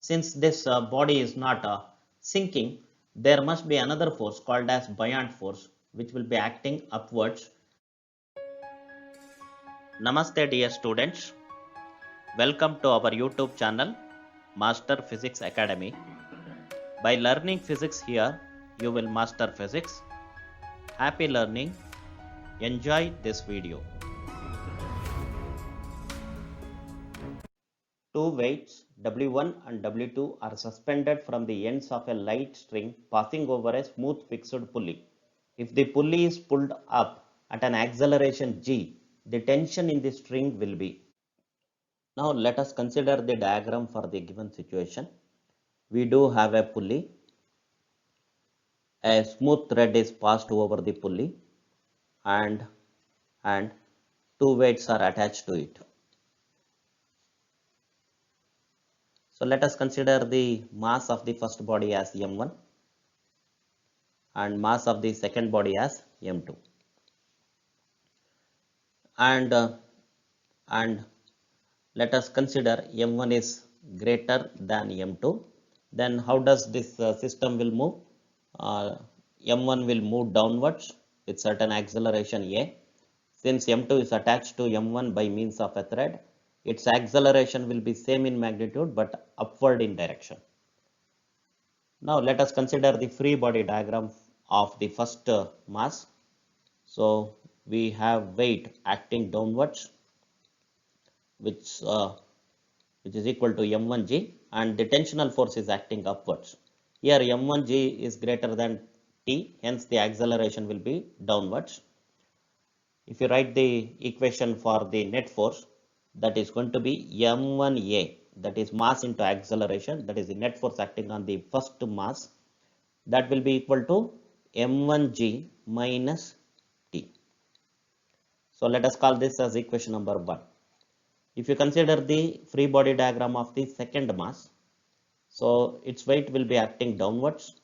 Since this body is not sinking, there must be another force called as buoyant force, which will be acting upwards. Namaste dear students, welcome to our YouTube channel Master Physics Academy. By learning physics here, you will master physics. Happy learning. Enjoy this video. Two weights W1 and W2 are suspended from the ends of a light string passing over a smooth fixed pulley. If the pulley is pulled up at an acceleration g, the tension in the string will be. Now let us consider the diagram for the given situation. We do have a pulley. A smooth thread is passed over the pulley and two weights are attached to it. So let us consider the mass of the first body as m1 and mass of the second body as m2. And let us consider m1 is greater than m2. Then how does this system will move? M1 will move downwards with certain acceleration a. Since m2 is attached to m1 by means of a thread, its acceleration will be same in magnitude but upward in direction. Now let us consider the free body diagram of the first mass. So we have weight acting downwards, which is equal to m1g, and the tensional force is acting upwards. Here m1g is greater than t, hence the acceleration will be downwards. If you write the equation for the net force, that is going to be m1a, that is mass into acceleration, that is the net force acting on the first mass, that will be equal to m1g minus t. So let us call this as equation number 1. If you consider the free body diagram of the second mass, so its weight will be acting downwards,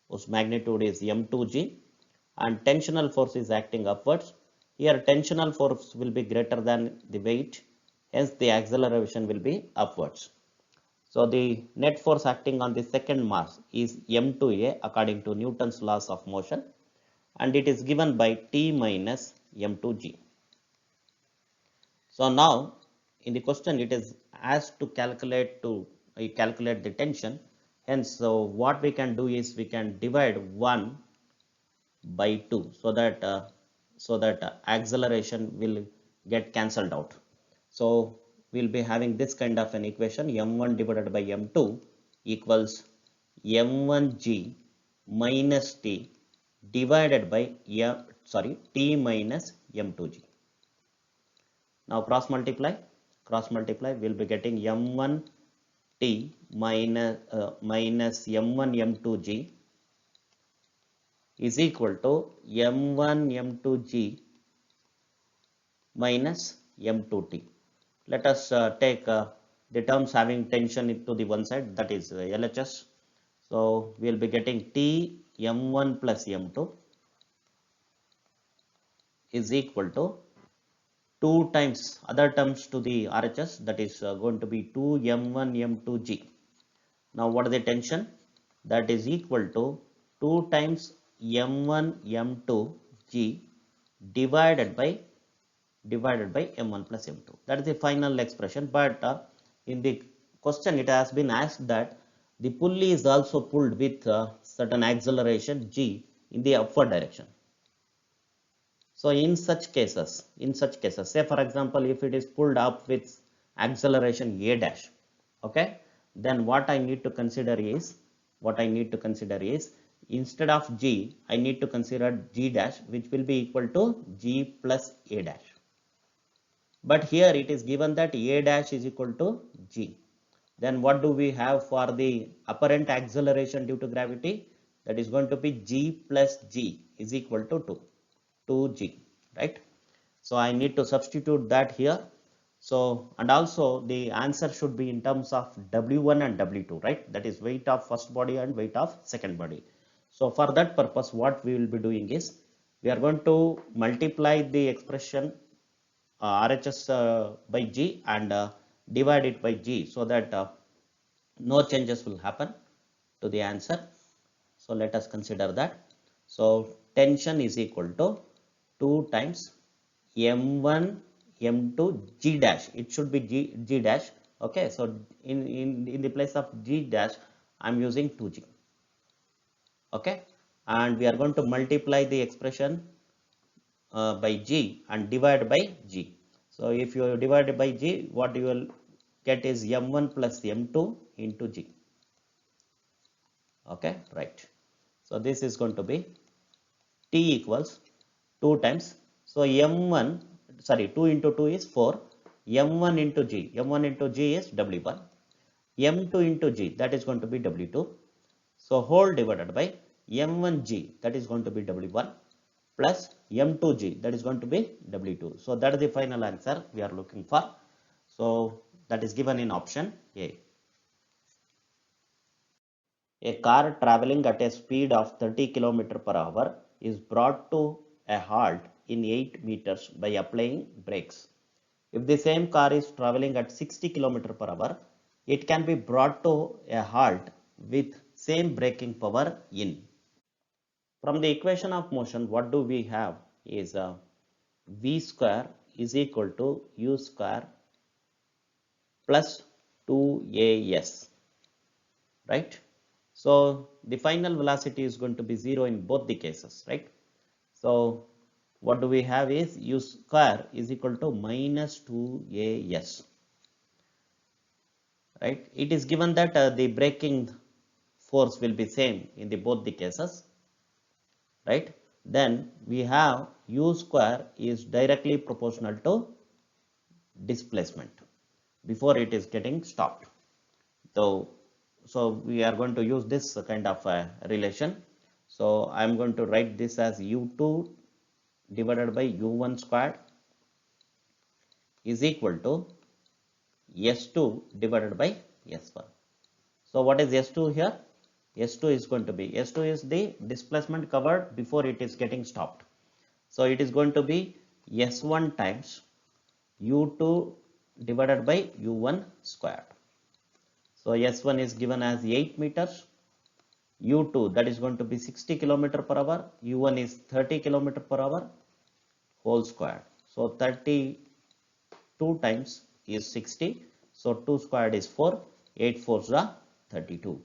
whose magnitude is m2g, and tensional force is acting upwards. Here tensional force will be greater than the weight, hence the acceleration will be upwards. So the net force acting on the second mass is m2a according to Newton's laws of motion, and it is given by T minus m2g. So now in the question it is asked to calculate the tension. Hence, so what we can do is we can divide 1 by 2 so that acceleration will get cancelled out. So we'll be having this kind of an equation: m1 divided by m2 equals m1g minus t divided by t minus m2g. Now cross multiply, we'll be getting m1 t minus m1 m2g is equal to m1 m2g minus m2t. Let us take the terms having tension into the one side, that is LHS. So we will be getting T m1 plus m2 is equal to 2 times other terms to the RHS, that is going to be 2 m1 m2g. Now what is the tension? That is equal to 2 times m1 m2g divided by m1 plus m2. That is the final expression. But in the question it has been asked that the pulley is also pulled with certain acceleration g in the upward direction. So in such cases, say for example, if it is pulled up with acceleration a dash, okay, then what I need to consider is instead of g, I need to consider g dash, which will be equal to g plus a dash. But here it is given that a dash is equal to g. Then what do we have for the apparent acceleration due to gravity? That is going to be g plus g is equal to 2g, right? So I need to substitute that here. So, and also the answer should be in terms of W1 and W2, right? That is weight of first body and weight of second body. So for that purpose, what we will be doing is we are going to multiply the expression RHS by G and divide it by G, so that no changes will happen to the answer. So let us consider that. So tension is equal to 2 times m1 m2 g dash. It should be g dash. Okay, so in the place of g dash I'm using 2g. Okay, and we are going to multiply the expression by g and divide by g. So if you divide by g, what you will get is m1 plus m2 into g. Okay, right. So this is going to be t equals 2 times. So m1, sorry, 2 into 2 is 4. m1 into g, m1 into g is w1. m2 into g, that is going to be w2. So whole divided by m1g, that is going to be w1, plus m2g, that is going to be w2. So that is the final answer we are looking for. So that is given in option A. A car traveling at a speed of 30 km per hour is brought to a halt in 8 meters by applying brakes. If the same car is traveling at 60 km per hour, it can be brought to a halt with same braking power in. From the equation of motion, what do we have is v square is equal to u square plus 2as, right? So the final velocity is going to be 0 in both the cases, right? So what do we have is u square is equal to minus 2as, right? It is given that the braking force will be same in the both the cases, right? Then we have u square is directly proportional to displacement before it is getting stopped. So we are going to use this kind of relation. So I am going to write this as u2 divided by u1 squared is equal to s2 divided by s1. So what is s2 here? S2 is going to be, S2 is the displacement covered before it is getting stopped. So it is going to be S1 times U2 divided by U1 squared. So S1 is given as 8 meters, U2 that is going to be 60 km per hour, U1 is 30 km per hour whole squared. So 32 times is 60. So 2 squared is 4, 8 fours are 32.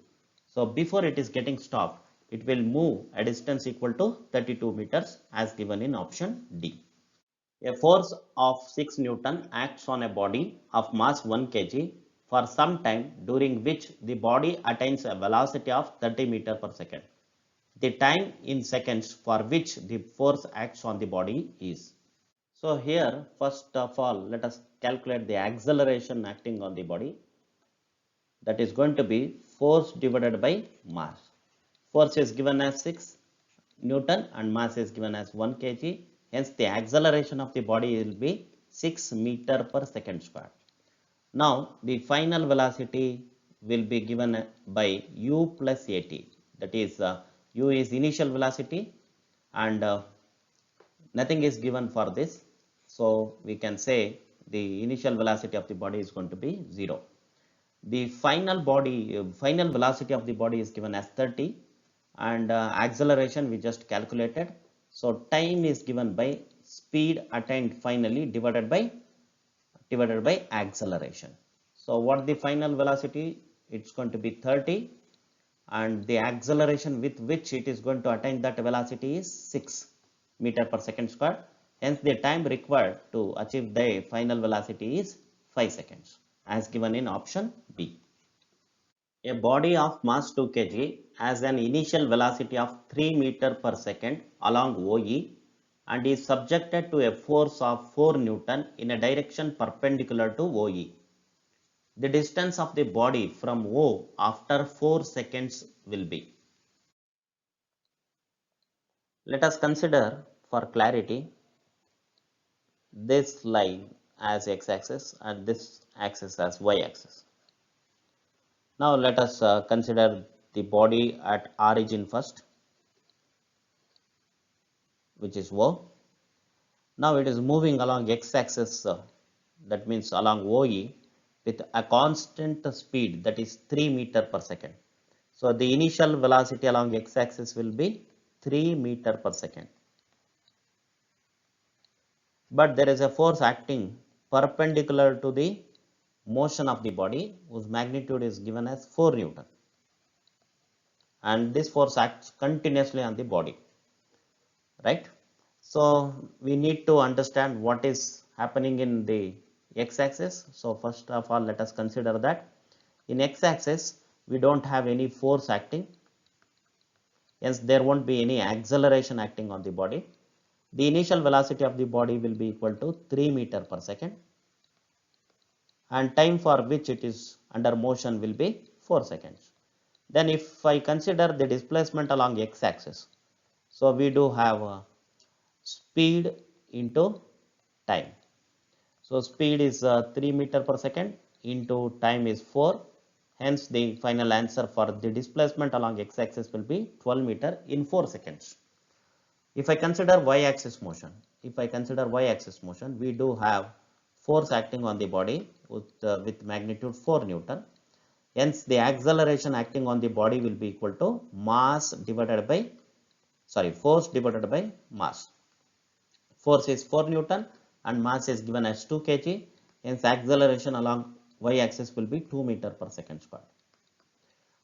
So before it is getting stopped, it will move a distance equal to 32 meters as given in option D. A force of 6 Newton acts on a body of mass 1 kg for some time during which the body attains a velocity of 30 meters per second. The time in seconds for which the force acts on the body is. So here, first of all, let us calculate the acceleration acting on the body. That is going to be force divided by mass. Force is given as 6 Newton and mass is given as 1 kg. Hence, the acceleration of the body will be 6 meter per second squared. Now, the final velocity will be given by u plus at. That is, u is initial velocity and nothing is given for this. So, we can say the initial velocity of the body is going to be 0. The final velocity of the body is given as 30 and acceleration we just calculated. So time is given by speed attained finally divided by acceleration. So what the final velocity? It's going to be 30 and the acceleration with which it is going to attain that velocity is 6 meter per second square. Hence the time required to achieve the final velocity is 5 seconds as given in option B. A body of mass 2 kg has an initial velocity of 3 meter per second along OE and is subjected to a force of 4 Newton in a direction perpendicular to OE. The distance of the body from O after 4 seconds will be. Let us consider for clarity this line as x-axis and this axis as y-axis. Now let us consider the body at origin first, which is O. Now it is moving along x-axis, that means along OE. with a constant speed, that is 3 meter per second. So the initial velocity along x-axis will be 3 meter per second. But there is a force acting perpendicular to the motion of the body whose magnitude is given as 4 Newton. And this force acts continuously on the body, right? So we need to understand what is happening in the x-axis. So first of all, let us consider that in x-axis we don't have any force acting, hence there won't be any acceleration acting on the body. The initial velocity of the body will be equal to 3 meter per second, and time for which it is under motion will be 4 seconds. Then if I consider the displacement along x-axis, so we do have speed into time. So speed is 3 meter per second into time is 4. Hence the final answer for the displacement along x-axis will be 12 meter in 4 seconds. If I consider y-axis motion, we do have force acting on the body with magnitude 4 Newton. Hence the acceleration acting on the body will be equal to force divided by mass. Force is 4 Newton and mass is given as 2 kg. Hence acceleration along y-axis will be 2 meter per second squared.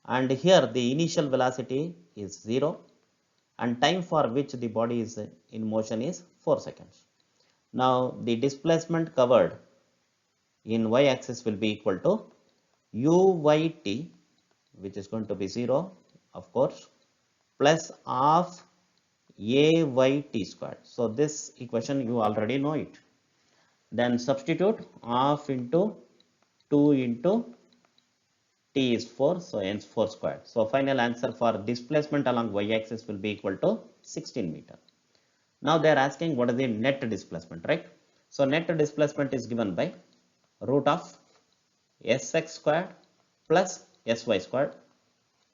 And here the initial velocity is 0 and time for which the body is in motion is 4 seconds. Now the displacement covered in y-axis will be equal to uyt, which is going to be 0 of course, plus half ayt squared. So this equation you already know it. Then substitute half into 2 into t is 4, so hence 4 squared. So final answer for displacement along y-axis will be equal to 16 meter. Now they are asking what is the net displacement, right? So net displacement is given by root of sx squared plus sy squared.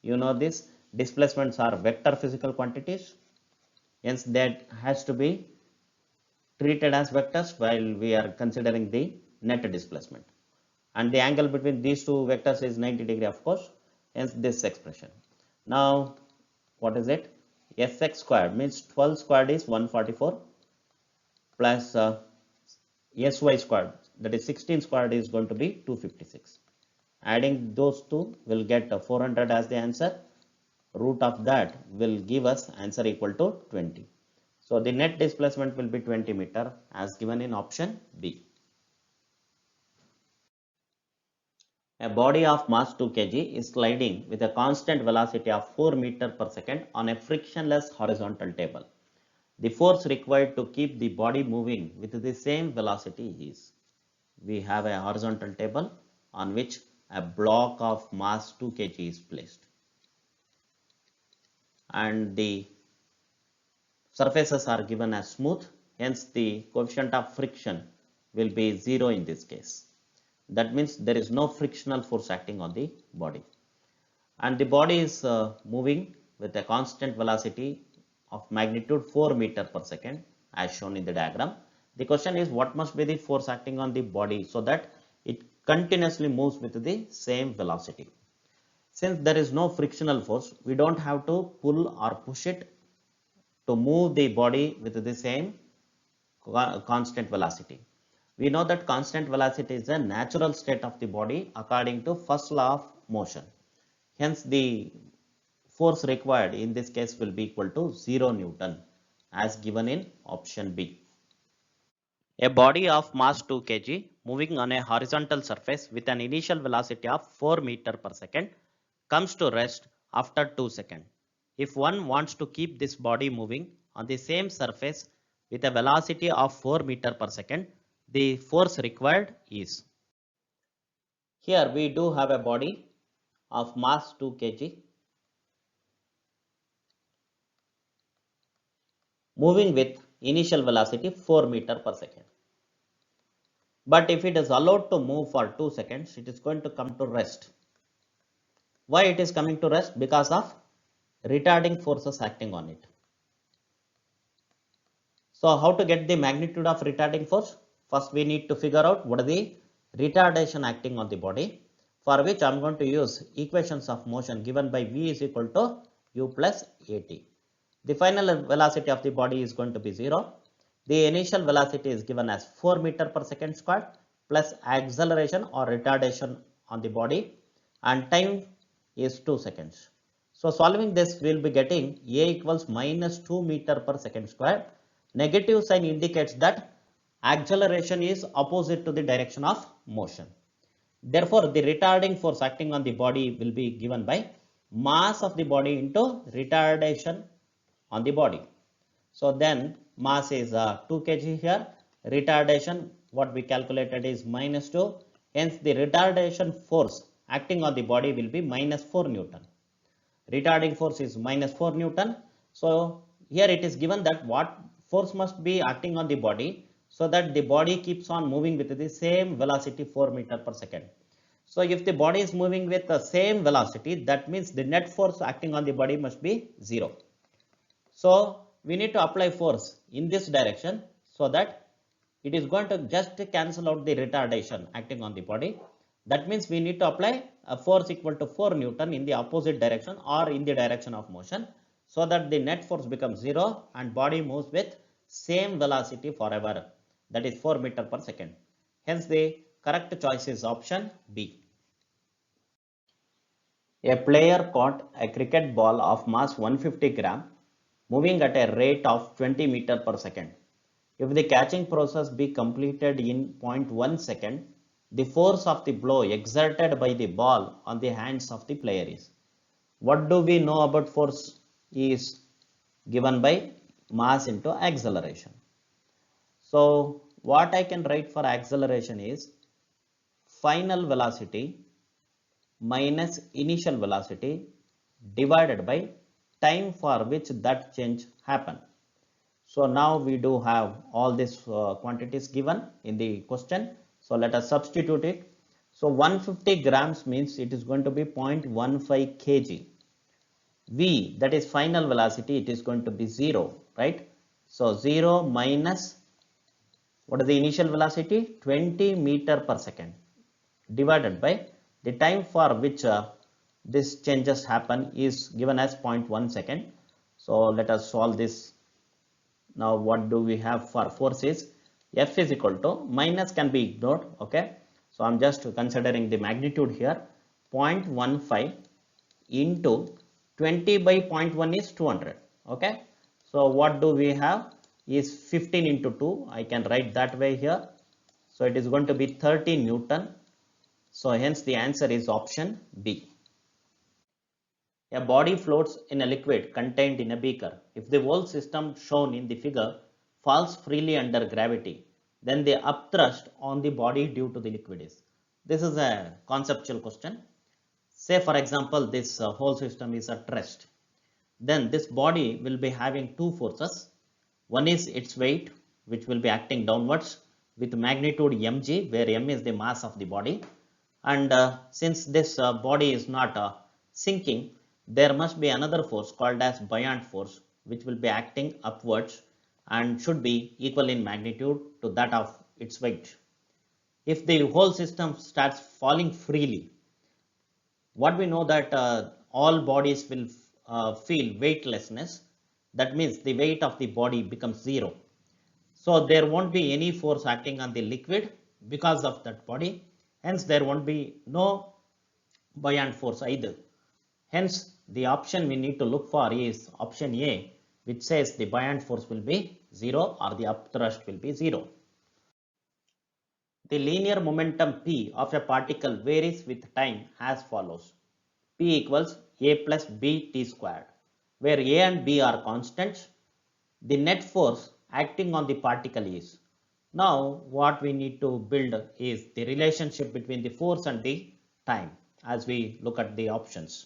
You know this displacements are vector physical quantities, hence that has to be treated as vectors while we are considering the net displacement. And the angle between these two vectors is 90 degree of course, hence this expression. Now what is it? Sx squared means 12 squared is 144 plus sy squared, that is 16 squared, is going to be 256. Adding those two will get 400 as the answer. Root of that will give us answer equal to 20. So the net displacement will be 20 meter as given in option B. A body of mass 2 kg is sliding with a constant velocity of 4 meter per second on a frictionless horizontal table. The force required to keep the body moving with the same velocity is. We have a horizontal table on which a block of mass 2 kg is placed. And the surfaces are given as smooth, hence the coefficient of friction will be 0 in this case. That means there is no frictional force acting on the body. And the body is moving with a constant velocity of magnitude 4 meter per second as shown in the diagram. The question is what must be the force acting on the body so that it continuously moves with the same velocity. Since there is no frictional force, we don't have to pull or push it to move the body with the same constant velocity. We know that constant velocity is a natural state of the body according to first law of motion. Hence the force required in this case will be equal to 0 Newton as given in option B. A body of mass 2 kg moving on a horizontal surface with an initial velocity of 4 meter per second comes to rest after 2 seconds. If one wants to keep this body moving on the same surface with a velocity of 4 meter per second, the force required is. Here we do have a body of mass 2 kg moving with initial velocity 4 meter per second. But if it is allowed to move for 2 seconds, it is going to come to rest. Why it is coming to rest? Because of retarding forces acting on it. So how to get the magnitude of retarding force? First we need to figure out what is the retardation acting on the body, for which I am going to use equations of motion given by v is equal to u plus at. The final velocity of the body is going to be 0. The initial velocity is given as 4 meter per second squared plus acceleration or retardation on the body, and time is 2 seconds. So solving this, we will be getting a equals minus 2 meter per second squared. Negative sign indicates that acceleration is opposite to the direction of motion. Therefore, the retarding force acting on the body will be given by mass of the body into retardation on the body. So then mass is 2 kg here, retardation what we calculated is minus 2, hence the retardation force acting on the body will be minus 4 Newton. Retarding force is minus 4 Newton. So here it is given that what force must be acting on the body so that the body keeps on moving with the same velocity 4 meter per second. So if the body is moving with the same velocity, that means the net force acting on the body must be 0. So we need to apply force in this direction so that it is going to just cancel out the retardation acting on the body. That means we need to apply a force equal to 4 Newton in the opposite direction or in the direction of motion, so that the net force becomes 0 and body moves with same velocity forever, that is 4 meter per second. Hence the correct choice is option B. A player caught a cricket ball of mass 150 gram moving at a rate of 20 meter per second. If the catching process be completed in 0.1 second, the force of the blow exerted by the ball on the hands of the player is. What do we know about force is given by mass into acceleration. So what I can write for acceleration is final velocity minus initial velocity divided by time for which that change happened. So now we do have all these quantities given in the question. So let us substitute it. So 150 grams means it is going to be 0.15 kg. V, that is final velocity, it is going to be 0, right? So 0 minus, what is the initial velocity? 20 meter per second divided by the time for which this changes happen is given as 0.1 second. So let us solve this. Now what do we have for force is F is equal to, minus can be ignored, okay. So I'm just considering the magnitude here, 0.15 into 20 by 0.1 is 200, okay. So what do we have is 15 into 2, I can write that way here. So it is going to be 30 Newton. So hence the answer is option B. A body floats in a liquid contained in a beaker. If the whole system shown in the figure falls freely under gravity, then the upthrust on the body due to the liquid is. This is a conceptual question. Say for example, this whole system is at rest. Then this body will be having two forces. One is its weight, which will be acting downwards with magnitude mg, where m is the mass of the body. And since this body is not sinking, there must be another force called as buoyant force, which will be acting upwards and should be equal in magnitude to that of its weight. If the whole system starts falling freely, what we know that all bodies will feel weightlessness. That means the weight of the body becomes 0. So there won't be any force acting on the liquid because of that body. Hence there won't be no buoyant force either. Hence the option we need to look for is option A, which says the buoyant force will be 0 or the upthrust will be 0. The linear momentum P of a particle varies with time as follows. P equals A plus B T squared, where A and B are constants. The net force acting on the particle is. Now what we need to build is the relationship between the force and the time as we look at the options.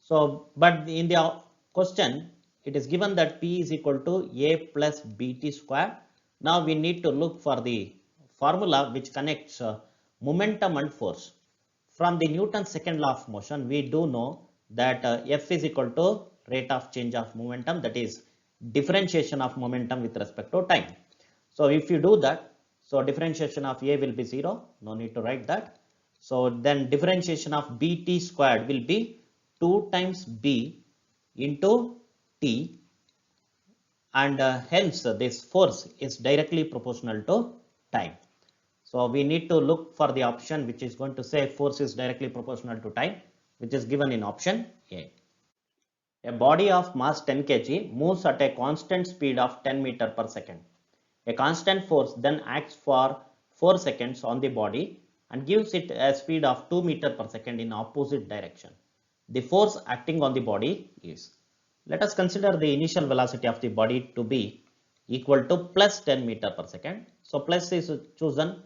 So, but in the question, it is given that P is equal to A plus BT square. Now we need to look for the formula which connects momentum and force. From the Newton's second law of motion, we do know that F is equal to rate of change of momentum, that is differentiation of momentum with respect to time. So if you do that, So differentiation of A will be 0, no need to write that. So then differentiation of Bt squared will be 2 times B into T, and hence this force is directly proportional to time. So we need to look for the option which is going to say force is directly proportional to time, which is given in option A. A body of mass 10 kg moves at a constant speed of 10 meter per second. A constant force then acts for 4 seconds on the body and gives it a speed of 2 meter per second in opposite direction. The force acting on the body is. Let us consider the initial velocity of the body to be equal to plus 10 meter per second. So plus is chosen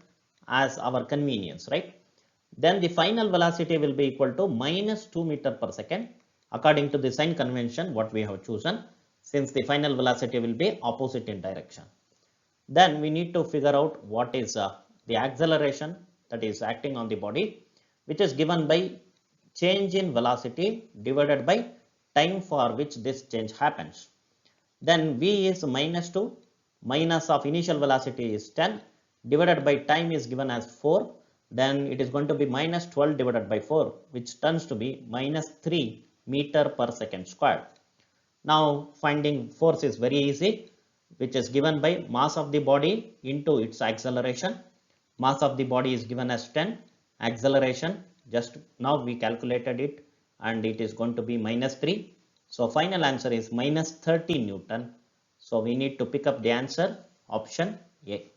as our convenience, right? Then the final velocity will be equal to minus 2 meter per second according to the sign convention what we have chosen, since the final velocity will be opposite in direction. Then we need to figure out what is the acceleration that is acting on the body, which is given by change in velocity divided by time for which this change happens. Then v is minus 2, minus of initial velocity is 10, divided by time is given as 4, then it is going to be minus 12 divided by 4, which turns to be minus 3 meter per second squared. Now finding force is very easy, which is given by mass of the body into its acceleration. Mass of the body is given as 10, acceleration just now we calculated it, and it is going to be minus 3. So final answer is minus 30 Newton. So we need to pick up the answer option A.